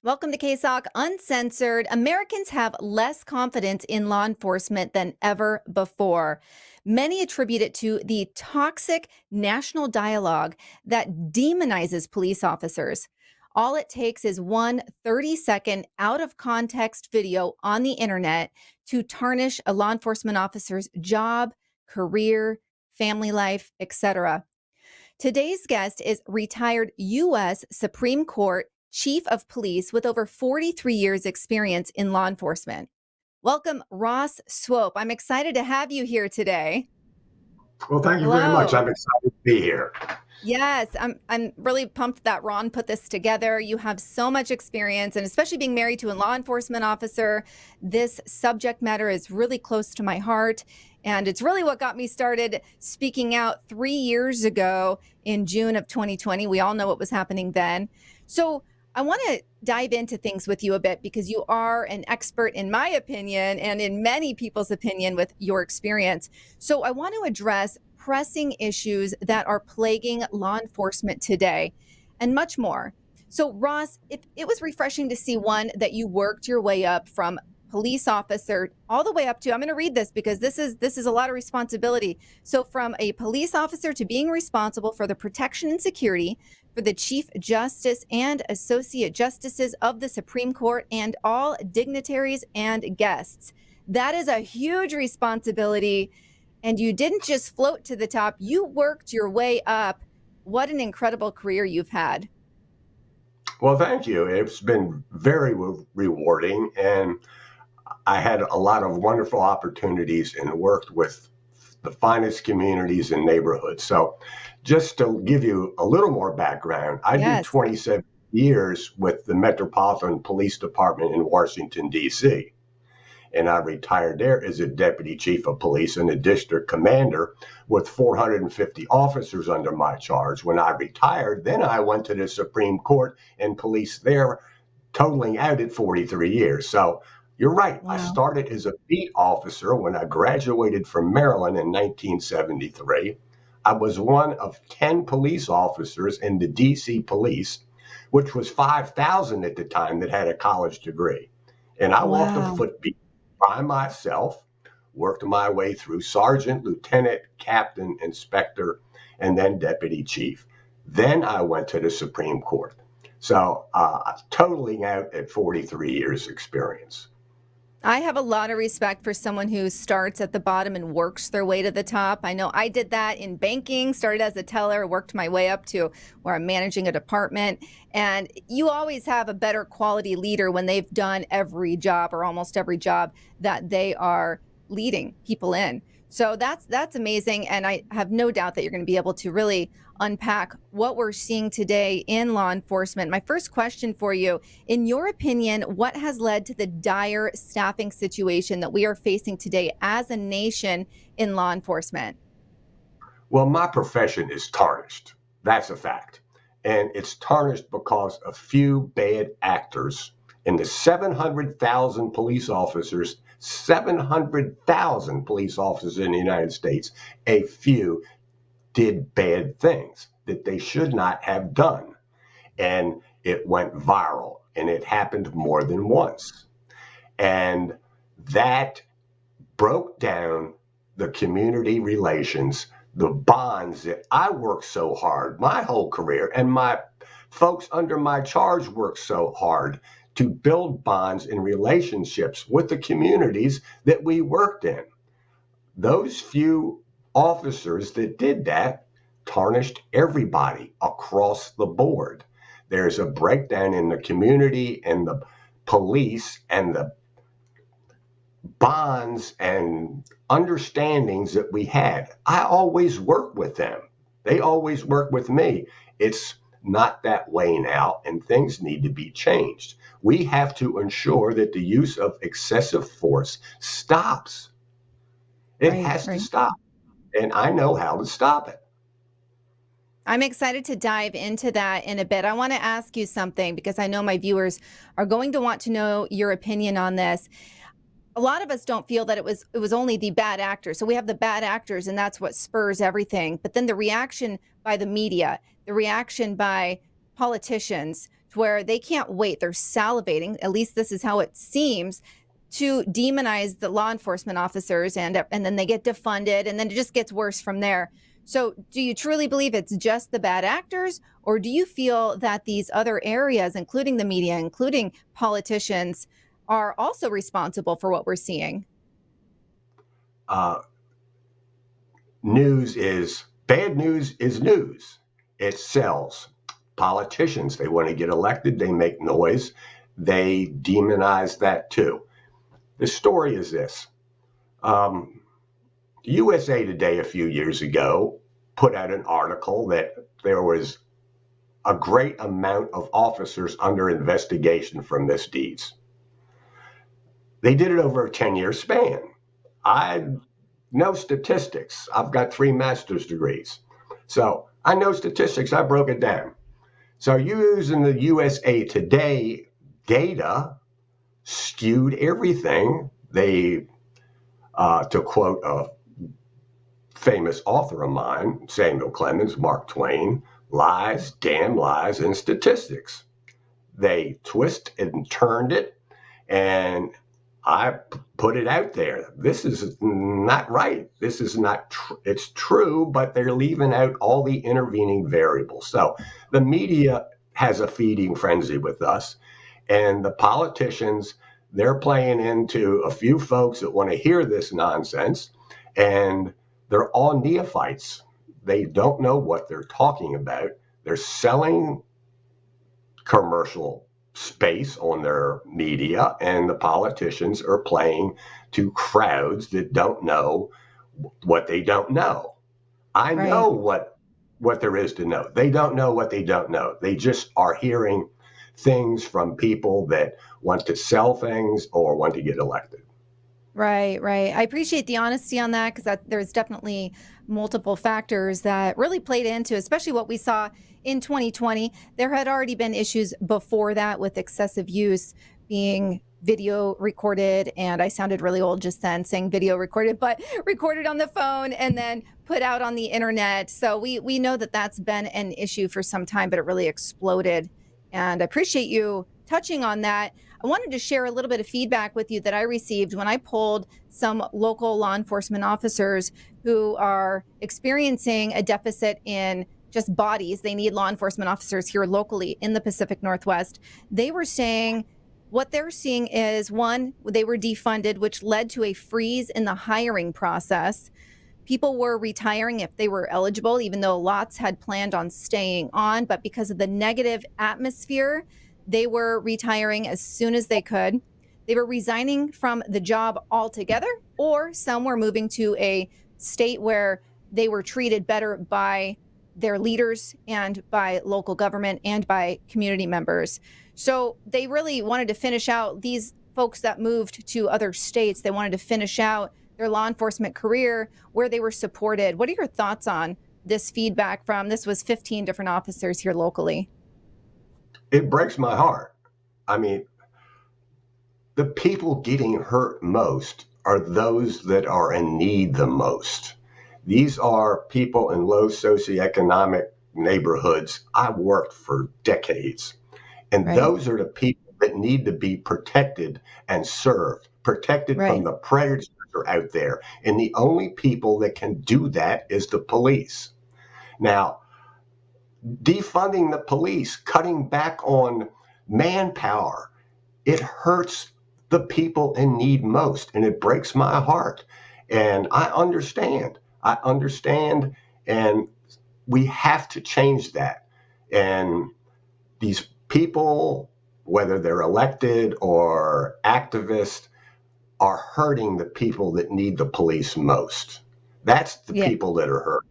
Welcome to KSOK Uncensored. Americans have less confidence in law enforcement than ever before. Many attribute it to the toxic national dialogue that demonizes police officers. All it takes is one 30-second out of context video on the internet to tarnish a law enforcement officer's job, career, family life, etc. Today's guest is retired U.S. Supreme Court Chief of Police with over 43 years experience in law enforcement. Welcome, Ross Swope. I'm excited to have you here today. Well, thank you very much. Hello. I'm excited to be here. Yes, I'm really pumped that Ron put this together. You have so much experience, and especially being married to a law enforcement officer, this subject matter is really close to my heart. And it's really what got me started speaking out 3 years ago in June of 2020. We all know what was happening then. So I want to dive into things with you a bit because you are an expert, in my opinion, and in many people's opinion with your experience. So I want to address pressing issues that are plaguing law enforcement today and much more. So, Ross, it was refreshing to see one that you worked your way up from police officer all the way up to, I'm going to read this because this is a lot of responsibility. So from a police officer to being responsible for the protection and security for the Chief Justice and Associate Justices of the Supreme Court and all dignitaries and guests. That is a huge responsibility. And you didn't just float to the top, you worked your way up. What an incredible career you've had. Well, thank you. It's been very rewarding, and I had a lot of wonderful opportunities and worked with the finest communities and neighborhoods. So, just to give you a little more background, I did Yes. 27 years with the Metropolitan Police Department in Washington, D.C. And I retired there as a deputy chief of police and a district commander with 450 officers under my charge. When I retired, then I went to the Supreme Court and policed there, totaling out at 43 years. So you're right. I Wow. started as a beat officer when I graduated from Maryland in 1973. I was one of 10 police officers in the DC police, which was 5,000 at the time that had a college degree. And I walked a Wow. footbeat by myself, worked my way through sergeant, lieutenant, captain, inspector, and then deputy chief. Then I went to the Supreme Court. So totaling out at 43 years experience. I have a lot of respect for someone who starts at the bottom and works their way to the top. I know I did that in banking, started as a teller, worked my way up to where I'm managing a department. And you always have a better quality leader when they've done every job or almost every job that they are leading people in. So that's amazing. And I have no doubt that you're going to be able to really unpack what we're seeing today in law enforcement. My first question for you, in your opinion, what has led to the dire staffing situation that we are facing today as a nation in law enforcement? Well, my profession is tarnished. That's a fact. And it's tarnished because a few bad actors in the 700,000 police officers, 700,000 police officers in the United States, a few did bad things that they should not have done. And it went viral, and it happened more than once. And that broke down the community relations, the bonds that I worked so hard my whole career, and my folks under my charge worked so hard to build bonds and relationships with the communities that we worked in. Those few officers that did that tarnished everybody across the board. There's a breakdown in the community and the police and the bonds and understandings that we had. I always work with them. They always work with me. It's not that way now, and things need to be changed. We have to ensure that the use of excessive force stops. It Right, has to right. stop, and I know how to stop it. I'm excited to dive into that in a bit. I want to ask you something because I know my viewers are going to want to know your opinion on this. A lot of us don't feel that it was only the bad actors. So we have the bad actors and that's what spurs everything. But then the reaction by the media, the reaction by politicians to where they can't wait. They're salivating, at least this is how it seems, to demonize the law enforcement officers, and then they get defunded, and then it just gets worse from there. So do you truly believe it's just the bad actors, or do you feel that these other areas, including the media, including politicians, are also responsible for what we're seeing? Uh, News is bad news is news. It sells. Politicians, they want to get elected, they make noise, they demonize that too. The story is this. USA Today a few years ago put out an article that there was a great amount of officers under investigation for misdeeds. They did it over a 10-year span. I know statistics. I've got 3 master's degrees. So I know statistics. I broke it down. So using the USA Today data skewed everything. They, to quote a famous author of mine, Samuel Clemens, Mark Twain, lies, damn lies, and statistics. They twist and turned it, and I put it out there. This is not right. This is not, it's true, but they're leaving out all the intervening variables. So the media has a feeding frenzy with us, and the politicians, they're playing into a few folks that want to hear this nonsense, and they're all neophytes. They don't know what they're talking about. They're selling commercial space on their media, and the politicians are playing to crowds that don't know what they don't know. I Right. know what there is to know. They don't know what they don't know. They just are hearing things from people that want to sell things or want to get elected. Right, right. I appreciate the honesty on that, because there's definitely multiple factors that really played into, especially what we saw in 2020. There had already been issues before that with excessive use being video recorded. And I sounded really old just then saying video recorded, but recorded on the phone and then put out on the internet. So we know that that's been an issue for some time, but it really exploded. And I appreciate you touching on that. I wanted to share a little bit of feedback with you that I received when I polled some local law enforcement officers who are experiencing a deficit in just bodies. They need law enforcement officers here locally in the Pacific Northwest. They were saying what they're seeing is, one, they were defunded, which led to a freeze in the hiring process. People were retiring if they were eligible, even though lots had planned on staying on. But because of the negative atmosphere, they were retiring as soon as they could. They were resigning from the job altogether, or some were moving to a state where they were treated better by their leaders and by local government and by community members. So they really wanted to finish out, these folks that moved to other states, they wanted to finish out their law enforcement career where they were supported. What are your thoughts on this feedback from, this was 15 different officers here locally? It breaks my heart. I mean, the people getting hurt most are those that are in need the most. These are people in low socioeconomic neighborhoods. I worked for decades, and Right, those are the people that need to be protected and served, protected from right, the predators that are out there. And the only people that can do that is the police. Now, defunding the police, cutting back on manpower, it hurts the people in need most, and it breaks my heart. And I understand. I understand, and we have to change that. And these people, whether they're elected or activists, are hurting the people that need the police most. That's the yeah. people that are hurt.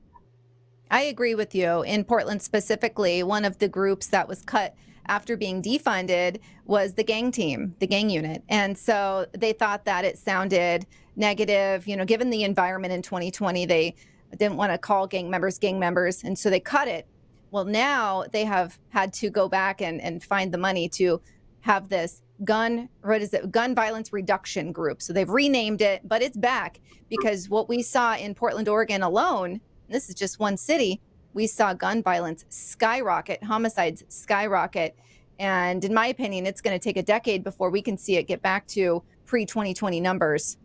I agree with you. In Portland specifically, one of the groups that was cut after being defunded was the gang team, the gang unit. And so they thought that it sounded negative, given the environment in 2020, they didn't want to call gang members. And so they cut it. Well, now they have had to go back and find the money to have this gun violence reduction group. So they've renamed it, but it's back, because what we saw in Portland, Oregon alone, this is just one city, we saw gun violence skyrocket, homicides skyrocket. And in my opinion, it's going to take a decade before we can see it get back to pre-2020 numbers.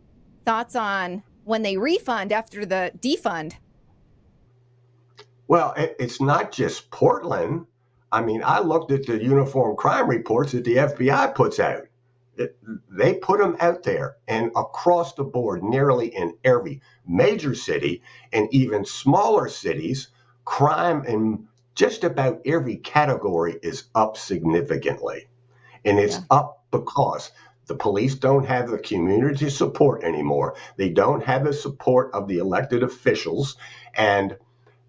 Thoughts on when they refund after the defund? Well, it's not just Portland. I mean, I looked at the uniform crime reports that the FBI puts out. It, they put them out there, and across the board, nearly in every major city and even smaller cities, crime in just about every category is up significantly. And it's Yeah. up because the police don't have the community support anymore. They don't have the support of the elected officials, and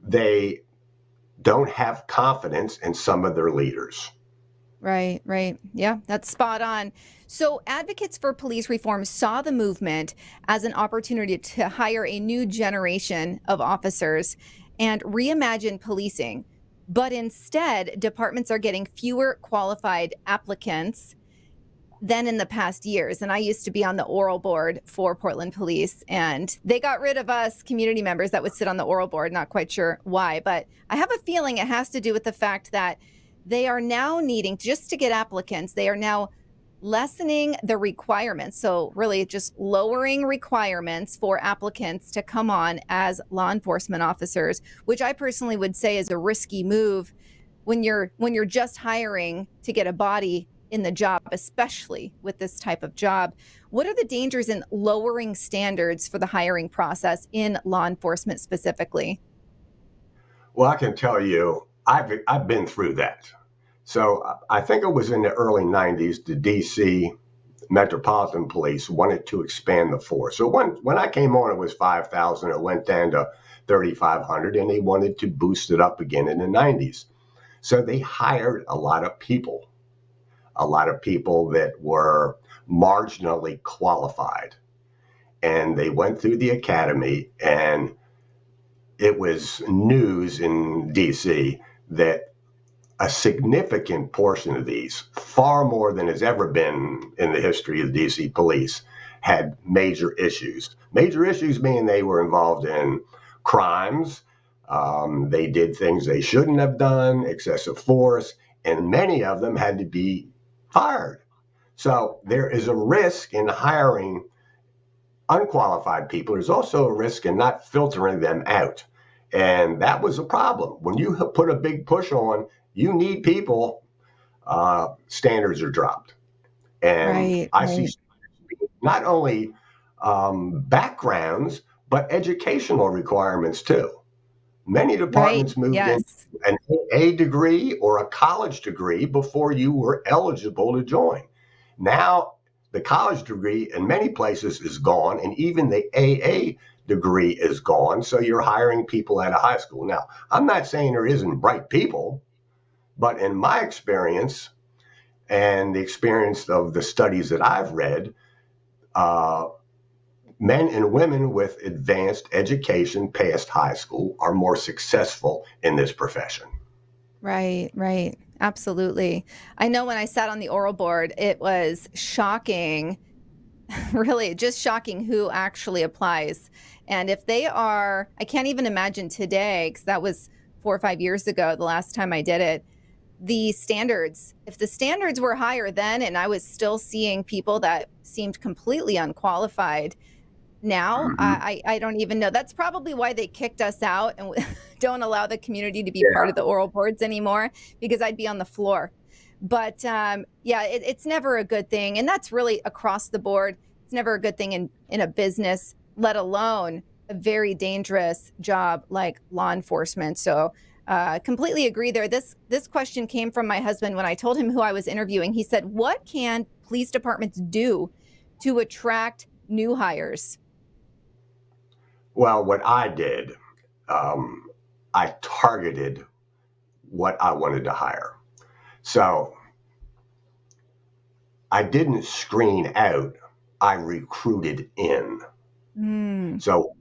they don't have confidence in some of their leaders. Right, right. Yeah, that's spot on. So, advocates for police reform saw the movement as an opportunity to hire a new generation of officers and reimagine policing. But instead, departments are getting fewer qualified applicants than in the past years. And I used to be on the oral board for Portland Police, and they got rid of us community members that would sit on the oral board. Not quite sure why, but I have a feeling it has to do with the fact that they are now needing just to get applicants. They are now lessening the requirements. So, really, just lowering requirements for applicants to come on as law enforcement officers, which I personally would say is a risky move when you're just hiring to get a body in the job, especially with this type of job. What are the dangers in lowering standards for the hiring process in law enforcement specifically? Well, I can tell you, I've been through that. So I think it was in the early 90s, the DC Metropolitan Police wanted to expand the force. So when I came on, it was 5,000. It went down to 3,500, and they wanted to boost it up again in the 90s. So they hired a lot of people that were marginally qualified. And they went through the academy, and it was news in DC that a significant portion of these, far more than has ever been in the history of the DC police, had major issues. Major issues meaning they were involved in crimes, they did things they shouldn't have done, excessive force, and many of them had to be fired. So there is a risk in hiring unqualified people. There's also a risk in not filtering them out. And that was a problem. When you put a big push on, you need people, standards are dropped. And Right, I see right, not only backgrounds, but educational requirements too. Many right. departments moved in Yes. an A degree or a college degree before you were eligible to join. Now, the college degree in many places is gone, and even the AA degree is gone. So you're hiring people out of high school. Now, I'm not saying there isn't bright people, but in my experience and the experience of the studies that I've read, uh, men and women with advanced education past high school are more successful in this profession. Right, right. Absolutely. I know when I sat on the oral board, it was shocking, really just shocking who actually applies. And if they are, I can't even imagine today, because that was 4 or 5 years ago, the last time I did it, the standards, if the standards were higher then, and I was still seeing people that seemed completely unqualified, now Mm-hmm. I don't even know. That's probably why they kicked us out and don't allow the community to be part Yeah. of the oral boards anymore, because I'd be on the floor. But yeah, it's never a good thing, and that's really across the board. It's never a good thing in a business, let alone a very dangerous job like law enforcement. So completely agree there. This question came from my husband when I told him who I was interviewing. He said, "What can police departments do to attract new hires?" Well, what I did, um, I targeted what I wanted to hire. So I didn't screen out, I recruited in. Mm, So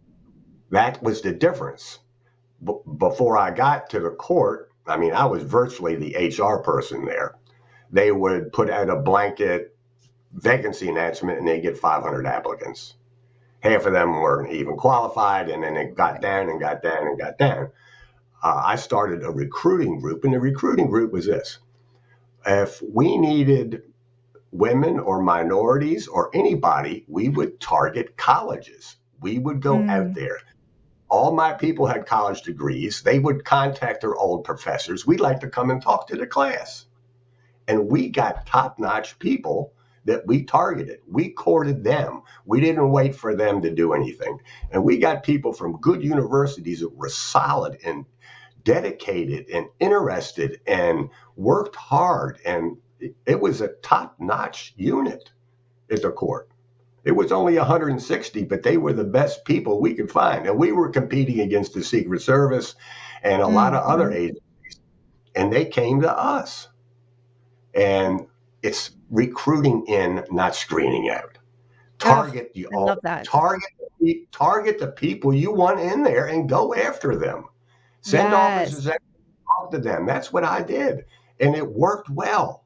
that was the difference. Before I got to the court, I mean, I was virtually the HR person there. They would put out a blanket vacancy announcement and they get 500 applicants. Half of them weren't even qualified, and then it got right. down and got down and got down. I started a recruiting group, and the recruiting group was this. If we needed women or minorities or anybody, we would target colleges. We would go out Mm. there. All my people had college degrees. They would contact their old professors. We'd like to come and talk to the class. And we got top-notch people that we targeted. We courted them. We didn't wait for them to do anything. And we got people from good universities that were solid and dedicated and interested and worked hard. And it was a top-notch unit at the court. It was only 160, but they were the best people we could find. And we were competing against the Secret Service and a lot of other Mhm. agencies. And they came to us. And it's recruiting in, not screening out. Oh, Target the I love that. target the people you want in there and go after them. Send Yes. officers out to talk to them. That's what I did, and it worked well.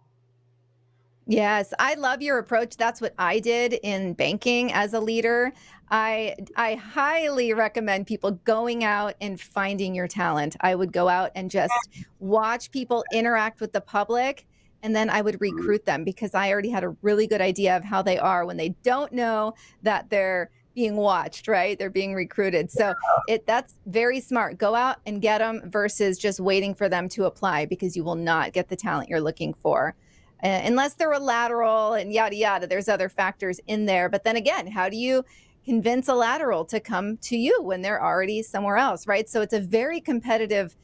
Yes, I love your approach. That's what I did in banking as a leader. I highly recommend people going out and finding your talent. I would go out and just watch people interact with the public, and then I would Mhm. recruit them because I already had a really good idea of how they are when they don't know that they're being watched, right? They're being recruited. So that's very smart. Go out and get them versus just waiting for them to apply because you will not get the talent you're looking for unless they're a lateral and yada yada. There's other factors in there, but then again, how do you convince a lateral to come to you when they're already somewhere else, right? So it's a very competitive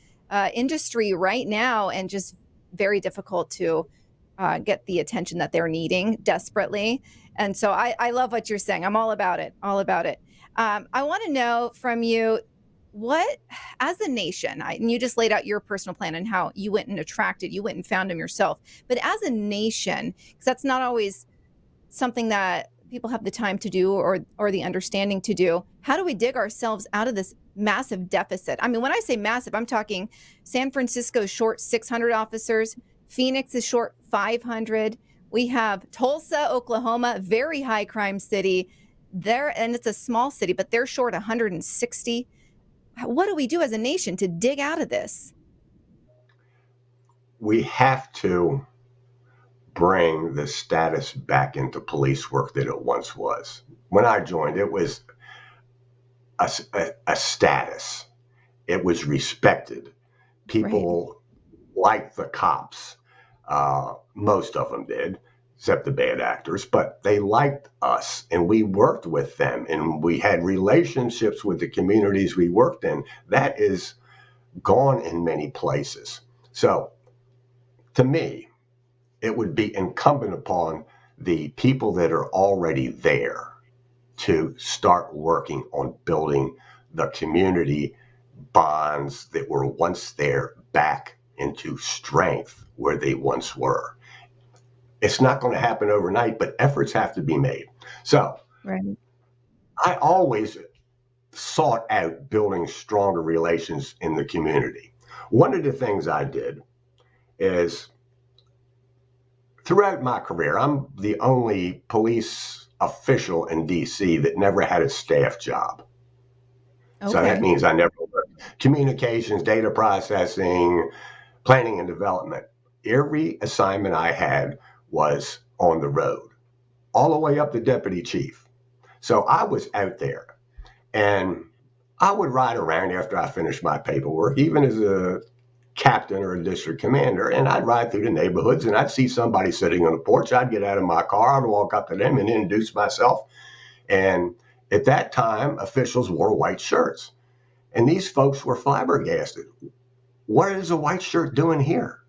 industry right now, and just very difficult to get the attention that they're needing desperately. And so I love what you're saying. I'm all about it, all about it. I want to know from you what, as a nation, and you just laid out your personal plan and how you went and attracted, you went and found them yourself. But as a nation, because that's not always something that people have the time to do or the understanding to do, how do we dig ourselves out of this massive deficit? I mean, when I say massive, I'm talking San Francisco short 600 officers, Phoenix is short 500. We have Tulsa, Oklahoma, very high crime city there, and it's a small city, but they're short 160. What do we do as a nation to dig out of this? We have to bring the status back into police work that it once was. When I joined, it was a status. It was respected. Right. People liked the cops. Most of them did, except the bad actors, but they liked us and we worked with them and we had relationships with the communities we worked in. That is gone in many places. So to me, it would be incumbent upon the people that are already there to start working on building the community bonds that were once there back into strength where they once were. It's not going to happen overnight, but efforts have to be made. So Right. I always sought out building stronger relations in the community. One of the things I did is throughout my career, I'm the only police official in DC that never had a staff job. So that Okay. means I never worked communications, data processing, planning and development. Every assignment I had was on the road, all the way up to deputy chief. So I was out there and I would ride around after I finished my paperwork, even as a captain or a district commander, and I'd ride through the neighborhoods and I'd see somebody sitting on the porch. I'd get out of my car, I'd walk up to them and introduce myself. And at that time, officials wore white shirts. And these folks were flabbergasted. What is a white shirt doing here?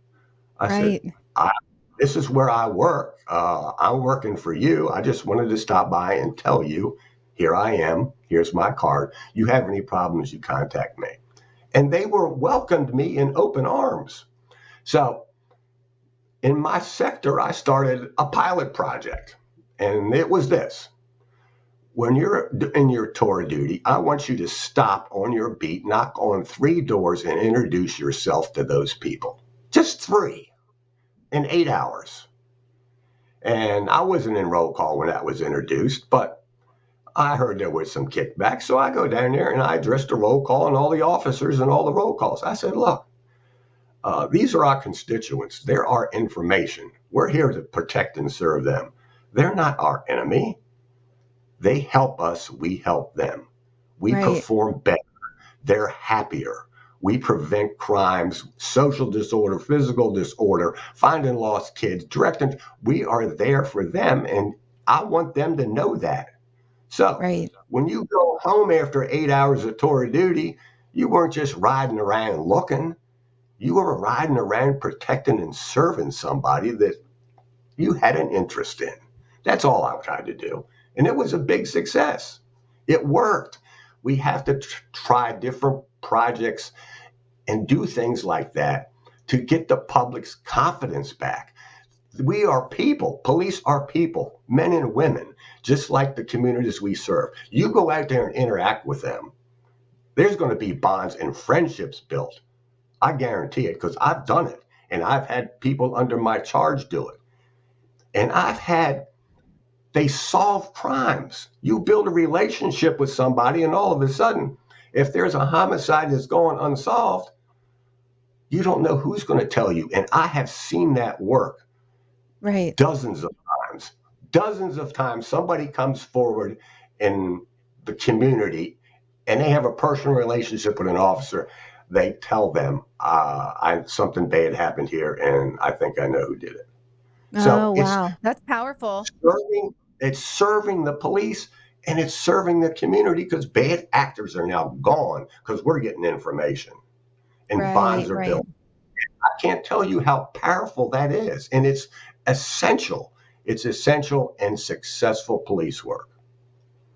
I said, Right. I, this is where I work. I'm working for you. I just wanted to stop by and tell you, here I am. Here's my card. You have any problems, you contact me. And they were welcomed me in open arms. So in my sector, I started a pilot project. And it was this: when you're in your tour duty, I want you to stop on your beat, knock on 3 doors, and introduce yourself to those people. Just 3 in 8 hours. And I wasn't in roll call when that was introduced, but I heard there was some kickback. So I go down there and I addressed the roll call and all the officers and all the roll calls. I said, look, These are our constituents. They're our information. We're here to protect and serve them. They're not our enemy. They help us. We help them. We Right. perform better. They're happier. We prevent crimes, social disorder, physical disorder, finding lost kids, directing. We are there for them, and I want them to know that. So Right. when you go home after 8 hours of tour of duty, you weren't just riding around looking. You were riding around protecting and serving somebody that you had an interest in. That's all I tried to do. And it was a big success. It worked. We have to try different projects and do things like that to get the public's confidence back. We are people. Police are people, men and women, just like the communities we serve. You go out there and interact with them, there's going to be bonds and friendships built. I guarantee it because I've done it and I've had people under my charge do it. And they solve crimes. You build a relationship with somebody, and all of a sudden, if there's a homicide that's going unsolved, you don't know who's going to tell you. And I have seen that work Right. dozens of times. Dozens of times, somebody comes forward in the community and they have a personal relationship with an officer. They tell them, something bad happened here, and I think I know who did it. So Oh, wow. That's powerful. serving, it's serving the police and it's serving the community because bad actors are now gone because we're getting information and bonds Right. are Right. built. I can't tell you how powerful that is. And it's essential. It's essential in successful police work.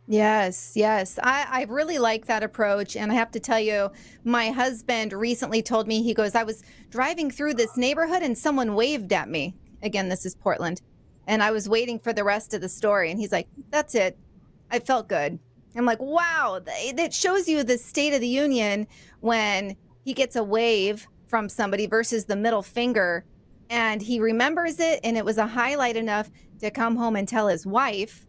Yes, yes. I really like that approach. And I have to tell you, my husband recently told me, he goes, I was driving through this neighborhood and someone waved at me. Again, this is Portland. And I was waiting for the rest of the story. And he's like, that's it. I felt good. I'm like, wow, that shows you the state of the union when he gets a wave from somebody versus the middle finger. And he remembers it. And it was a highlight enough to come home and tell his wife,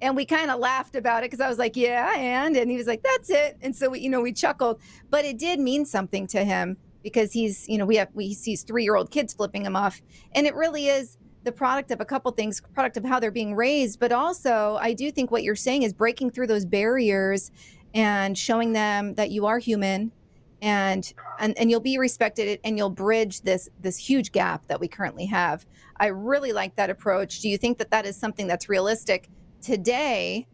and we kind of laughed about it because I was like, yeah, and he was like, that's it. And so we chuckled, but it did mean something to him because he's, we sees 3-year-old kids flipping him off. And it really is the product of a couple things, product of how they're being raised. But also I do think what you're saying is breaking through those barriers and showing them that you are human, and you'll be respected, and you'll bridge this huge gap that we currently have. I really like that approach. Do you think that that is something that's realistic today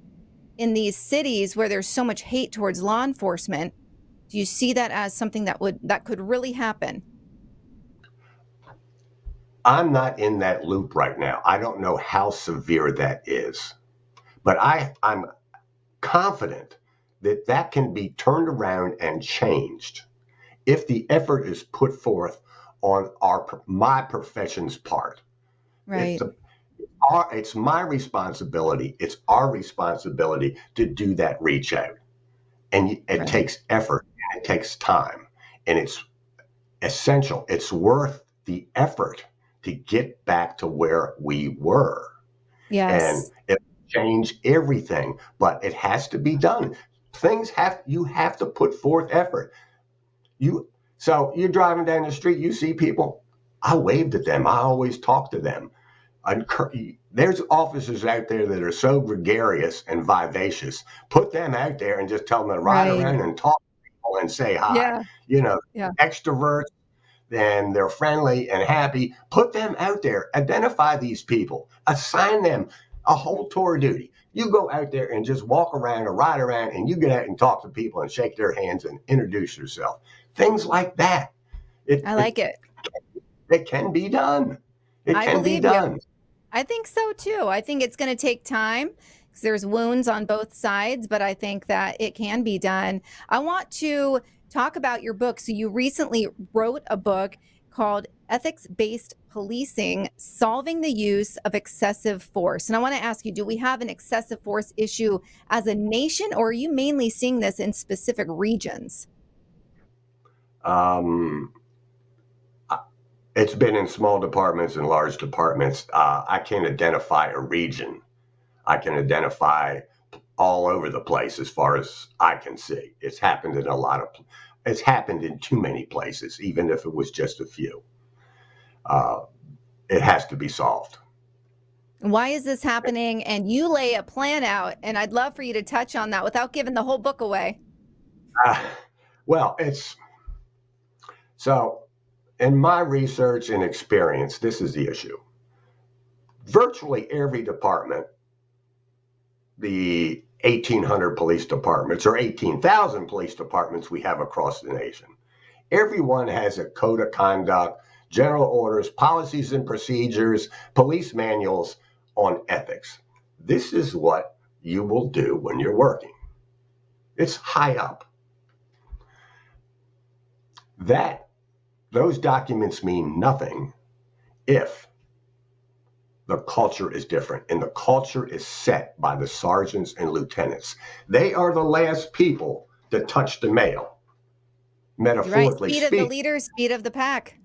in these cities where there's so much hate towards law enforcement? Do you see that as something that could really happen? I'm not in that loop right now. I don't know how severe that is, but I'm confident that that can be turned around and changed if the effort is put forth on my profession's part. It's Right. it's my responsibility. It's our responsibility to do that reach out, and it Right. takes effort and it takes time, and it's essential. It's worth the effort to get back to where we were, and Yes. it change everything. But it has to be done. You have to put forth effort. You so you're driving down the street, you see people. I waved at them. I always talk to them. There's officers out there that are so gregarious and vivacious. Put them out there and just tell them to ride Right. around and talk to people and say hi. Yeah. You know, Yeah. extroverts and they're friendly and happy. Put them out there. Identify these people. Assign them a whole tour of duty. You go out there and just walk around or ride around and you get out and talk to people and shake their hands and introduce yourself. Things like that. It, I it, like it. it can be done. It I can be believe you. done. I think so too. I think it's going to take time because there's wounds on both sides, but I think that it can be done. I want to talk about your book. So you recently wrote a book called Ethics-Based Policing: Solving the Use of Excessive Force. And I want to ask you, do we have an excessive force issue as a nation, or are you mainly seeing this in specific regions? Um, it's been in small departments and large departments. I can't identify a region. I can identify all over the place as far as I can see. It's happened in a lot of. It's happened in too many places, even if it was just a few. Uh, it has to be solved. Why is this happening? And you lay a plan out, and I'd love for you to touch on that without giving the whole book away. Uh, well, it's so in my research and experience, this is the issue. Virtually every department, the 1,800 police departments or 18,000 police departments we have across the nation, everyone has a code of conduct, general orders, policies and procedures, police manuals on ethics. This is what you will do when you're working. It's high up. That those documents mean nothing if the culture is different, and the culture is set by the sergeants and lieutenants. They are the last people to touch the mail, You're right. metaphorically Speed of the speaking. leader, speed of the pack.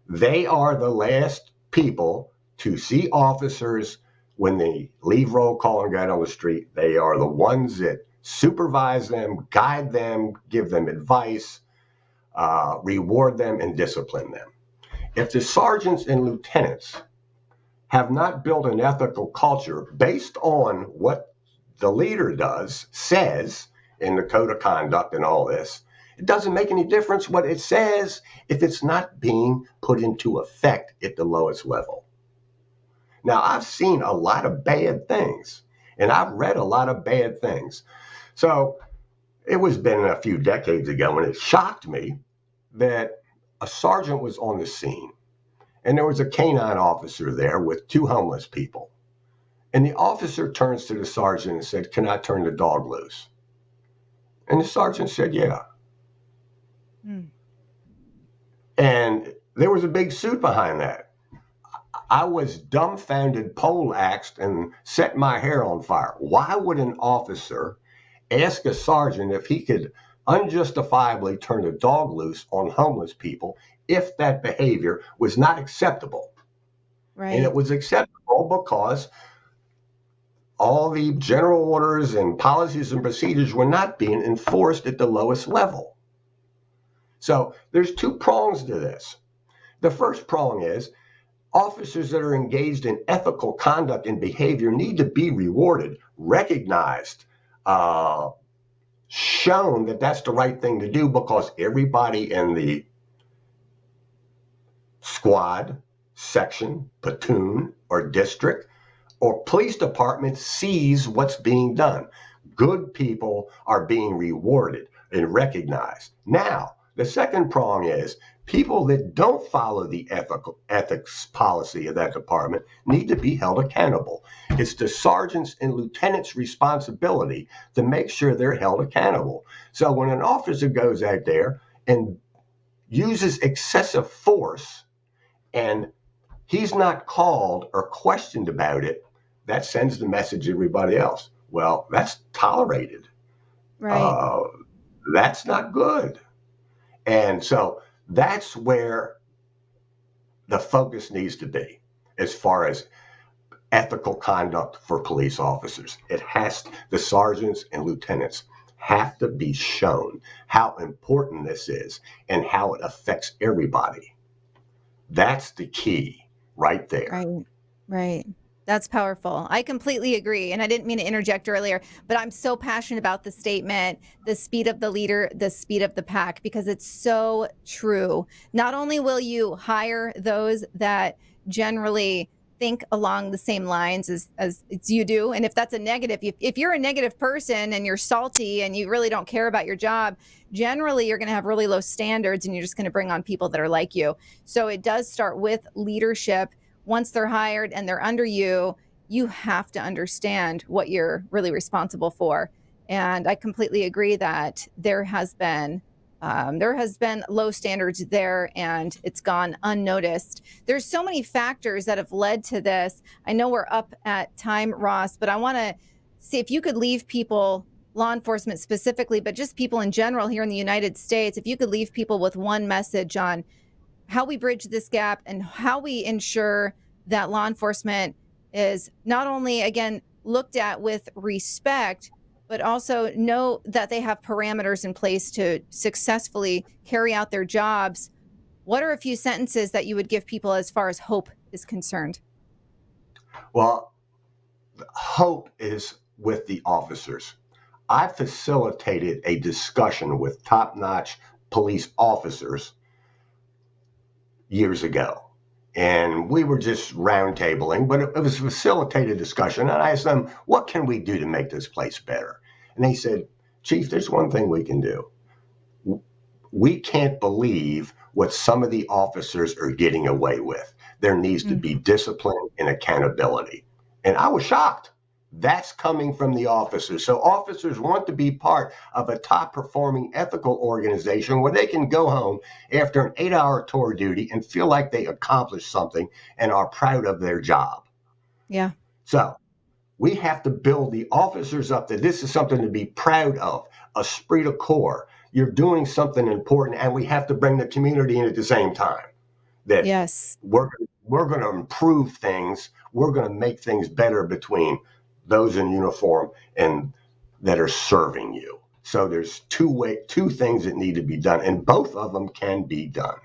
They are the last people to see officers when they leave roll call and get on the street. They are the ones that supervise them, guide them, give them advice, reward them, and discipline them. If the sergeants and lieutenants have not built an ethical culture based on what the leader does, says in the code of conduct and all this, it doesn't make any difference what it says if it's not being put into effect at the lowest level. Now, I've seen a lot of bad things and I've read a lot of bad things. So it was been a few decades ago and it shocked me that a sergeant was on the scene and there was a canine officer there with two homeless people. And the officer turns to the sergeant and said, "Can I turn the dog loose?" And the sergeant said, "Yeah." Hmm. And there was a big suit behind that. I was dumbfounded, poleaxed, and set my hair on fire. Why would an officer ask a sergeant if he could unjustifiably turn a dog loose on homeless people if that behavior was not acceptable? And it Right. was acceptable because all the general orders and policies and procedures were not being enforced at the lowest level. So there's two prongs to this. The first prong is officers that are engaged in ethical conduct and behavior need to be rewarded, recognized, shown that that's the right thing to do because everybody in the squad, section, platoon, or district or police department sees what's being done. Good people are being rewarded and recognized. Now, the second prong is people that don't follow the ethics policy of that department need to be held accountable. It's the sergeants and lieutenants' responsibility to make sure they're held accountable. So when an officer goes out there and uses excessive force and he's not called or questioned about it, that sends the message to everybody else. Well, that's tolerated. Right. Uh, that's not good. And so that's where the focus needs to be as far as ethical conduct for police officers. The sergeants and lieutenants have to be shown how important this is and how it affects everybody. That's the key right there. Right. Right. That's powerful. I completely agree. And I didn't mean to interject earlier, but I'm so passionate about the statement, the speed of the leader, the speed of the pack, because it's so true. Not only will you hire those that generally think along the same lines as you do, and if that's a negative, if you're a negative person and you're salty and you really don't care about your job, generally you're going to have really low standards and you're just going to bring on people that are like you. So it does start with leadership. Once they're hired and they're under you, you have to understand what you're really responsible for. And I completely agree that there has been low standards there, and it's gone unnoticed. There's so many factors that have led to this. I know we're up at time, Ross, but I want to see if you could leave people, law enforcement specifically, but just people in general here in the United States, if you could leave people with one message on how we bridge this gap and how we ensure that law enforcement is not only, again, looked at with respect, but also know that they have parameters in place to successfully carry out their jobs. What are a few sentences that you would give people as far as hope is concerned? Well, hope is with the officers. I facilitated a discussion with top notch police officers years ago. And we were just roundtabling, but it was a facilitated discussion. And I asked them, what can we do to make this place better? And they said, Chief, there's one thing we can do. We can't believe what some of the officers are getting away with. There needs to be discipline and accountability. And I was shocked. That's coming from the officers. So officers want to be part of a top performing ethical organization where they can go home after an 8-hour tour duty and feel like they accomplished something and are proud of their job. Yeah. So we have to build the officers up that this is something to be proud of, esprit de corps. You're doing something important, and we have to bring the community in at the same time. That Yes. we're going to improve things. We're going to make things better between those in uniform and that are serving you. So there's two things that need to be done, and both of them can be done.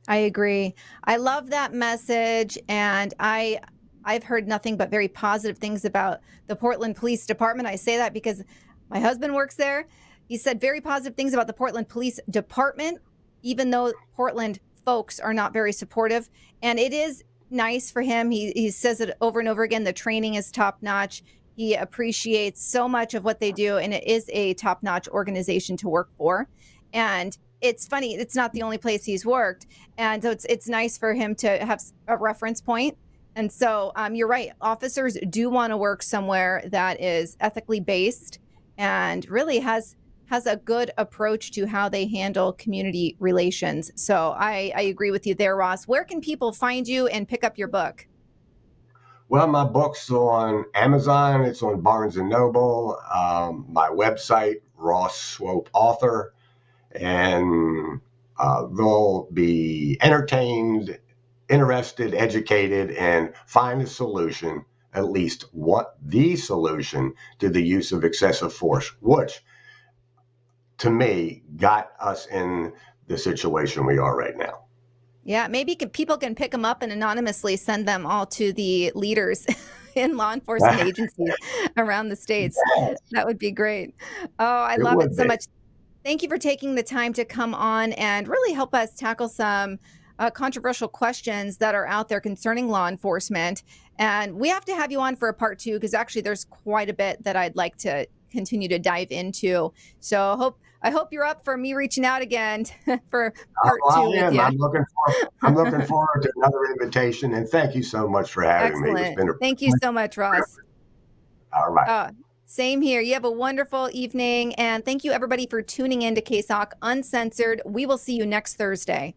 I agree. I love that message, and I've heard nothing but very positive things about the Portland Police Department. I say that because my husband works there. He said very positive things about the Portland Police Department, even though Portland folks are not very supportive. And it is nice for him. He says it over and over again. The training is top notch. He appreciates so much of what they do, and it is a top notch organization to work for. And it's funny, it's not the only place he's worked. And so it's nice for him to have a reference point. And so you're right. Officers do want to work somewhere that is ethically based and really has a good approach to how they handle community relations. So I agree with you there, Ross. Where can people find you and pick up your book? Well, my book's on Amazon. It's on Barnes and Noble. My website, Ross Swope Author, and they'll be entertained, interested, educated, and find a solution, at least what the solution to the use of excessive force, which to me got us in the situation we are right now. Yeah, maybe people can pick them up and anonymously send them all to the leaders in law enforcement agencies around the states. Yes, That would be great. Oh, I it love it would so be. much. Thank you for taking the time to come on and really help us tackle some controversial questions that are out there concerning law enforcement. And we have to have you on for a part two because actually there's quite a bit that I'd like to continue to dive into. So I hope you're up for me reaching out again for part Well, two I with am. you. I'm looking forward to another invitation, and thank you so much for having me. It's Excellent. been a Thank you privilege. so much, Ross. All right. Uh, Same here. You have a wonderful evening. And thank you, everybody, for tuning in to KSOK Uncensored. We will see you next Thursday.